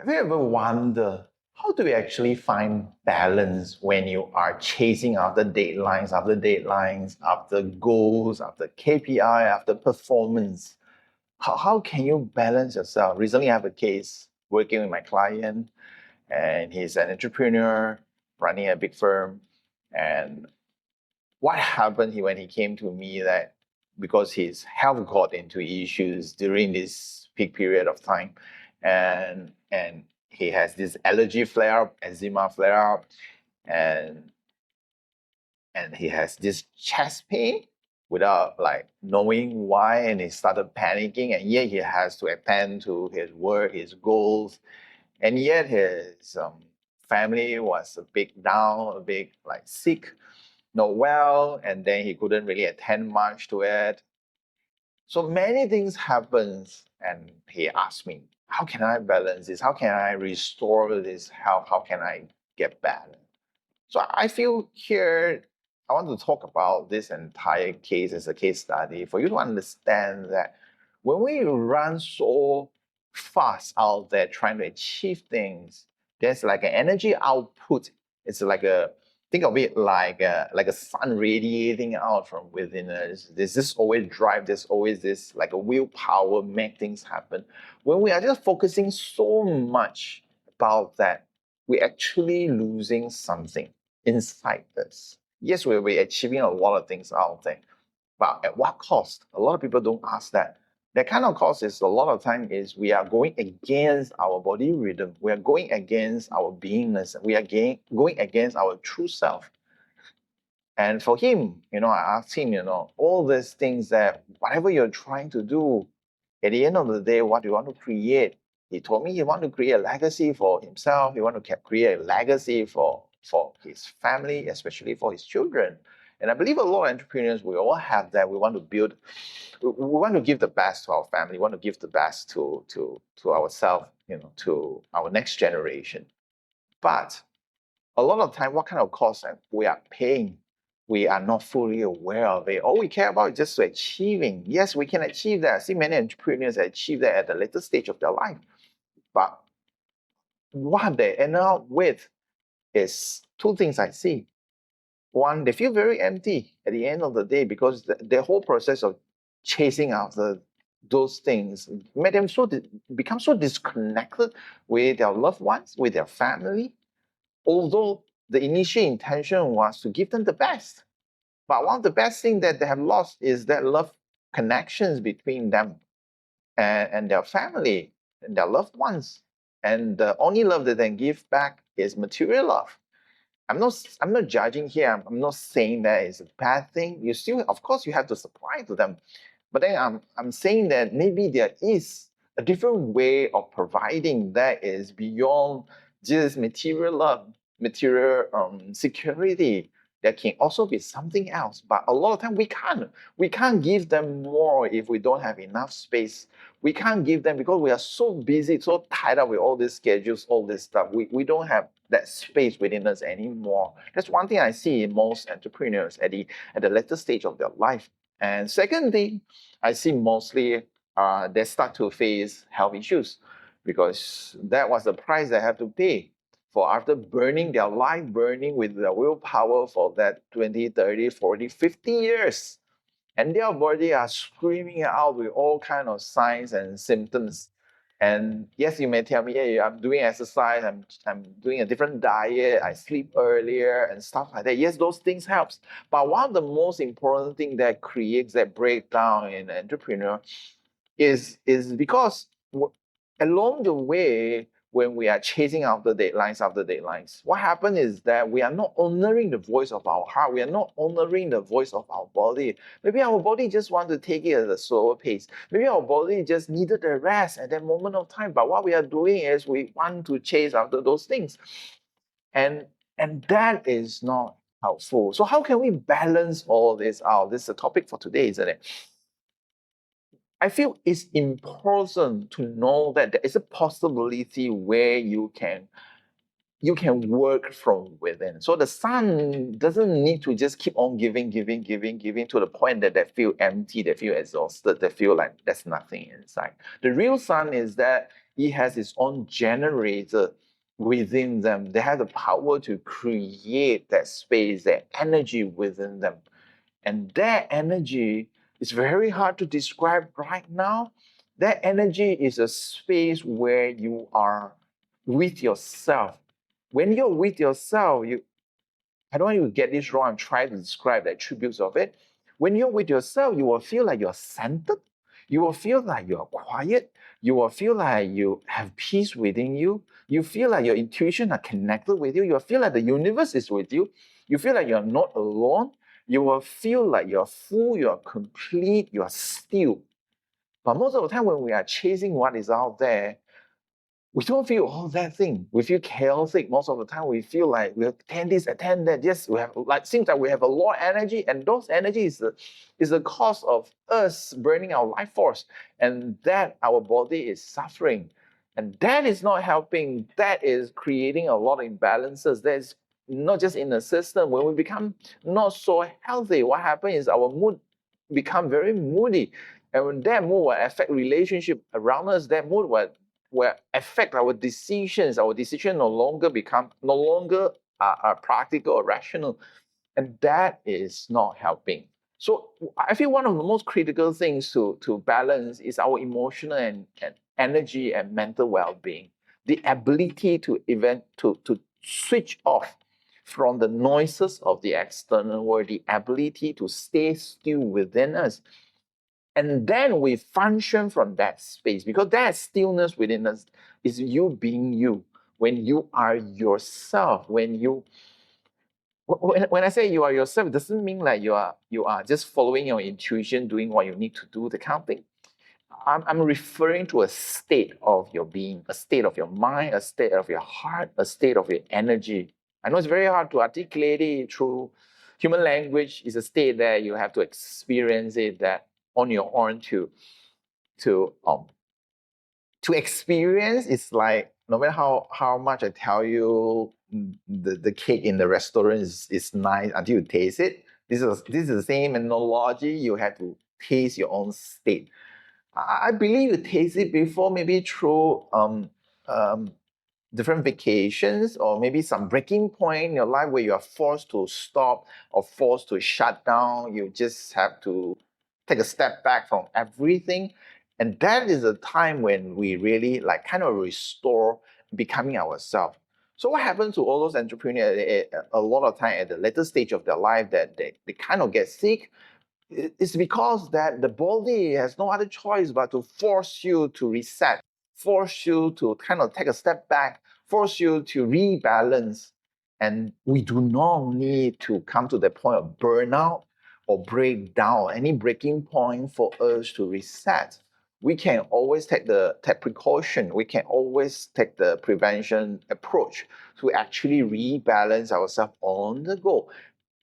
Have you ever wondered how do we actually find balance when you are chasing after deadlines, after goals, after KPI, after performance? How can you balance yourself? Recently, I have a case working with my client, and he's an entrepreneur running a big firm. And what happened when he came to me that because his health got into issues during this peak period of time, and he has this allergy flare up, eczema flare up, and and he has this chest pain without like knowing why, and he started panicking, and yet he has to attend to his work, his goals, and yet his family was a bit down, a bit like sick, not well, and then he couldn't really attend much to it. So many things happens, and he asked me, how can I balance this? How can I restore this health? How can I get better? So I feel here I want to talk about this entire case as a case study for you to understand that when we run so fast out there trying to achieve things, there's like an energy output. It's like a think of it like a sun radiating out from within us. There's this always drive, there's always this like a willpower make things happen. When we are just focusing so much about that, we're actually losing something inside us. Yes, we'll be achieving a lot of things out there, but at what cost? A lot of people don't ask that. That kind of cost is a lot of time is we are going against our body rhythm. We are going against our beingness. We are going against our true self. And for him, I asked him, all these things that whatever you're trying to do, at the end of the day, what do you want to create? He told me he want to create a legacy for himself. He want to create a legacy for his family, especially for his children. And I believe a lot of entrepreneurs, we all have that. We want to build, we want to give the best to our family. We want to give the best to ourselves, to our next generation. But a lot of time, what kind of cost we are paying, we are not fully aware of it. All we care about is just achieving. Yes, we can achieve that. I see many entrepreneurs achieve that at the later stage of their life. But what they end up with is two things I see. One, they feel very empty at the end of the day because the whole process of chasing after those things made them become so disconnected with their loved ones, with their family, although the initial intention was to give them the best. But one of the best things that they have lost is that love connections between them and their family and their loved ones. And the only love that they give back is material love. I'm not judging here. I'm not saying that it's a bad thing. You still, of course, you have to supply to them. But then I'm saying that maybe there is a different way of providing that is beyond just material love, material security. There can also be something else. But a lot of time we can't. We can't give them more if we don't have enough space. We can't give them because we are so busy, so tied up with all these schedules, all this stuff. We don't have that space within us anymore. That's one thing I see in most entrepreneurs at the later stage of their life. And secondly, I see mostly they start to face health issues because that was the price they have to pay for after burning their life, burning with their willpower for that 20, 30, 40, 50 years. And their body are screaming out with all kind of signs and symptoms. And yes, you may tell me, hey, I'm doing exercise, I'm doing a different diet, I sleep earlier and stuff like that. Yes, those things helps. But one of the most important thing that creates that breakdown in an entrepreneur is because along the way, when we are chasing after deadlines, what happens is that we are not honoring the voice of our heart. We are not honoring the voice of our body. Maybe our body just want to take it at a slower pace. Maybe our body just needed a rest at that moment of time. But what we are doing is we want to chase after those things. And and that is not helpful. So how can we balance all this out? This is a topic for today, isn't it? I feel it's important to know that there is a possibility where you can work from within. So the sun doesn't need to just keep on giving to the point that they feel empty, they feel exhausted, they feel like there's nothing inside. The real sun is that It has its own generator within them. They have the power to create that space, that energy within them. And that energy is very hard to describe right now. That energy is a space where you are with yourself. When you're with yourself, I don't want you to get this wrong. I'm trying to describe the attributes of it. When you're with yourself, you will feel like you're centered. You will feel like you're quiet. You will feel like you have peace within you. You feel like your intuition are connected with you. You will feel like the universe is with you. You feel like you're not alone. You will feel like you're full, you're complete, you're still. But most of the time when we are chasing what is out there, we don't feel all that thing. We feel chaotic most of the time. We feel like we attend this, attend that. Yes, we have like seems like we have a lot of energy, and those energy is the cause of us burning our life force, and that our body is suffering, and that is not helping. That is creating a lot of imbalances. That's not just in the system. When we become not so healthy, what happens is our mood become very moody, and when that mood will affect relationship around us, that mood will affect our decisions. Our decision no longer are practical or rational, and that is not helping. So I feel one of the most critical things to balance is our emotional and energy and mental well-being. The ability to switch off from the noises of the external world, the ability to stay still within us, and then we function from that space, because that stillness within us is you being you. When you are yourself, when I say you are yourself, it doesn't mean like you are just following your intuition, doing what you need to do, the kind of thing. I'm referring to a state of your being, a state of your mind, a state of your heart, a state of your energy. I know it's very hard to articulate it through human language. It's a state that you have to experience it that on your own to um to experience. It's like no matter how much I tell you the cake in the restaurant is nice until you taste it. This is the same analogy. You have to taste your own state. I believe you taste it before, maybe through um, different vacations, or maybe some breaking point in your life where you are forced to stop or forced to shut down. You just have to take a step back from everything. And that is a time when we really like kind of restore becoming ourselves. So what happens to all those entrepreneurs a lot of time at the later stage of their life, that they kind of get sick? It's because that the body has no other choice but to force you to reset, force you to kind of take a step back, force you to rebalance. And we do not need to come to the point of burnout or breakdown, any breaking point for us to reset. We can always take precaution. We can always take the prevention approach to actually rebalance ourselves on the go.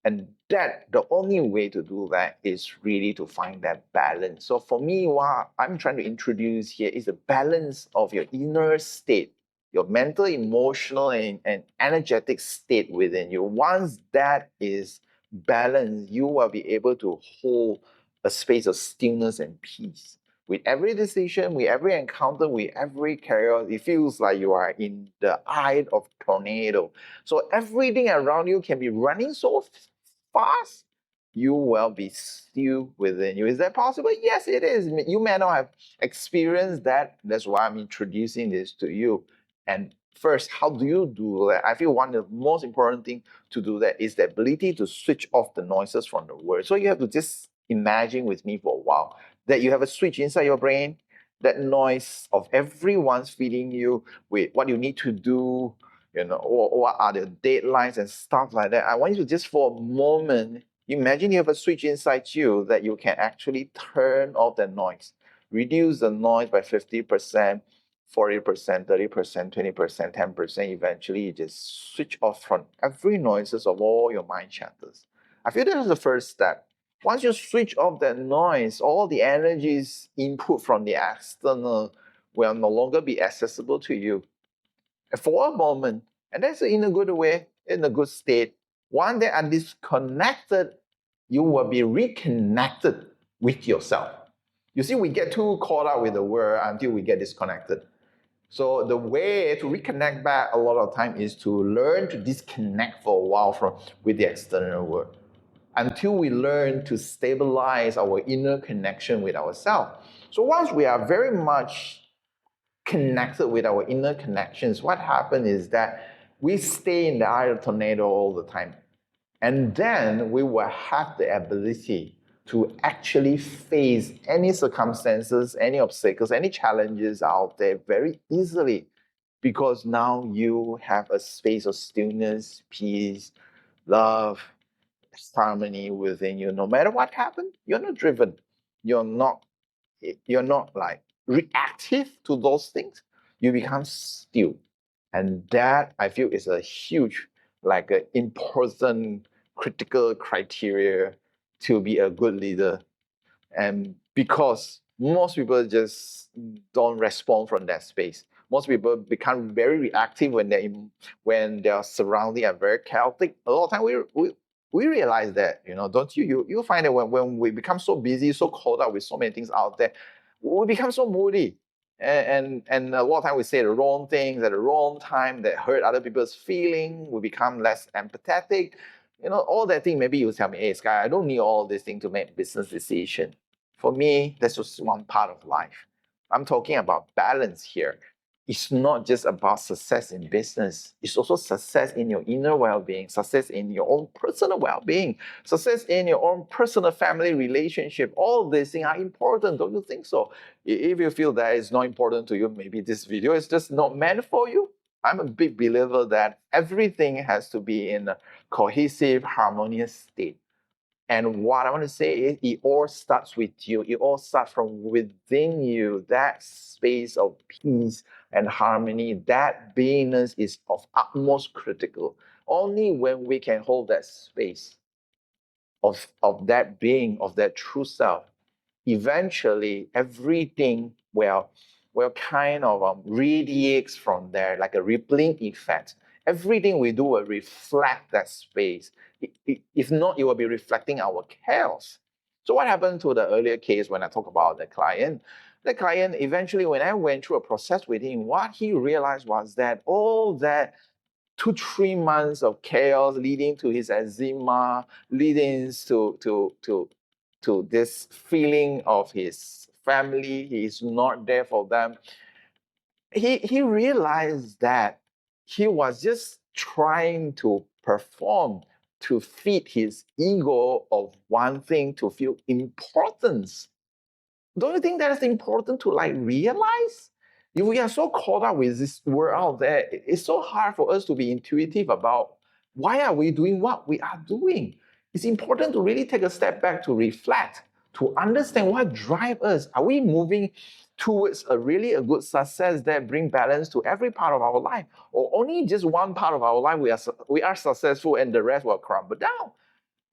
And that the only way to do that is really to find that balance. So for me, what I'm trying to introduce here is a balance of your inner state, your mental, emotional, and energetic state within you. Once that is balanced, you will be able to hold a space of stillness and peace. With every decision, with every encounter, with every chaos, it feels like you are in the eye of tornado. So everything around you can be running so fast, you will be still within you. Is that possible? Yes, it is. You may not have experienced that. That's why I'm introducing this to you. And first, how do you do that? I feel one of the most important things to do that is the ability to switch off the noises from the world. So you have to just imagine with me for a while that you have a switch inside your brain, that noise of everyone's feeding you with what you need to do, or what are the deadlines and stuff like that. I want you to just for a moment, imagine you have a switch inside you that you can actually turn off the noise, reduce the noise by 50%, 40%, 30%, 20%, 10%. Eventually, you just switch off from every noises of all your mind chatters. I feel that is the first step. Once you switch off that noise, all the energies input from the external will no longer be accessible to you for a moment. And that's in a good way, in a good state. One that are disconnected, you will be reconnected with yourself. You see, we get too caught up with the world until we get disconnected. So the way to reconnect back a lot of time is to learn to disconnect for a while from with the external world until we learn to stabilize our inner connection with ourselves. So once we are very much connected with our inner connections, what happens is that we stay in the eye of the tornado all the time. And then we will have the ability to actually face any circumstances, any obstacles, any challenges out there very easily because now you have a space of stillness, peace, love, harmony within you. No matter what happens, you're not driven. You're not you're not like reactive to those things. You become still. And that I feel is a huge, like an important critical criteria to be a good leader. And because most people just don't respond from that space. Most people become very reactive when their surroundings are very chaotic. A lot of time we realize that, don't you? You find that when we become so busy, so caught up with so many things out there, we become so moody. And a lot of time we say the wrong things at the wrong time that hurt other people's feeling. We become less empathetic. All that thing, maybe you tell me, hey, Sky, I don't need all this thing to make business decision. For me, that's just one part of life. I'm talking about balance here. It's not just about success in business. It's also success in your inner well-being, success in your own personal well-being, success in your own personal family relationship. All these things are important, don't you think so? If you feel that it's not important to you, maybe this video is just not meant for you. I'm a big believer that everything has to be in a cohesive, harmonious state. And what I want to say is it all starts with you. It all starts from within you. That space of peace and harmony, that beingness is of utmost critical. Only when we can hold that space of that being, of that true self, eventually everything will kind of radiates from there like a rippling effect. Everything we do will reflect that space. If not, it will be reflecting our chaos. So what happened to the earlier case when I talk about the client? The client eventually, when I went through a process with him, what he realized was that all that 2-3 months of chaos leading to his eczema, leading to this feeling of his family, he's not there for them. He realized that he was just trying to perform to feed his ego of wanting to feel importance. Don't you think that is important to realize? If we are so caught up with this world out there, it's so hard for us to be intuitive about why are we doing what we are doing. It's important to really take a step back to reflect, to understand what drives us. Are we moving towards a good success that bring balance to every part of our life, or only just one part of our life we are successful and the rest will crumble down?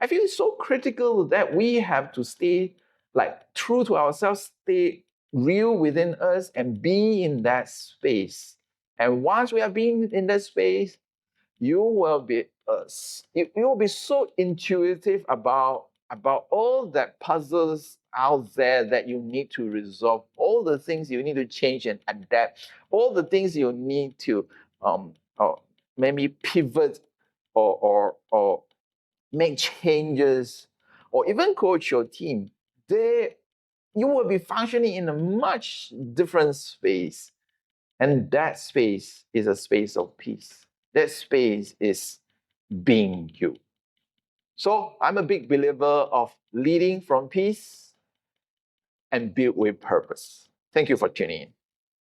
I feel it's so critical that we have to stay true to ourselves, stay real within us, and be in that space. And once we have been in that space, you will be you will be so intuitive about all that puzzles out there that you need to resolve, all the things you need to change and adapt, all the things you need to or maybe pivot or make changes, or even coach your team. You will be functioning in a much different space. And that space is a space of peace. That space is being you. So I'm a big believer of leading from peace and build with purpose. Thank you for tuning in.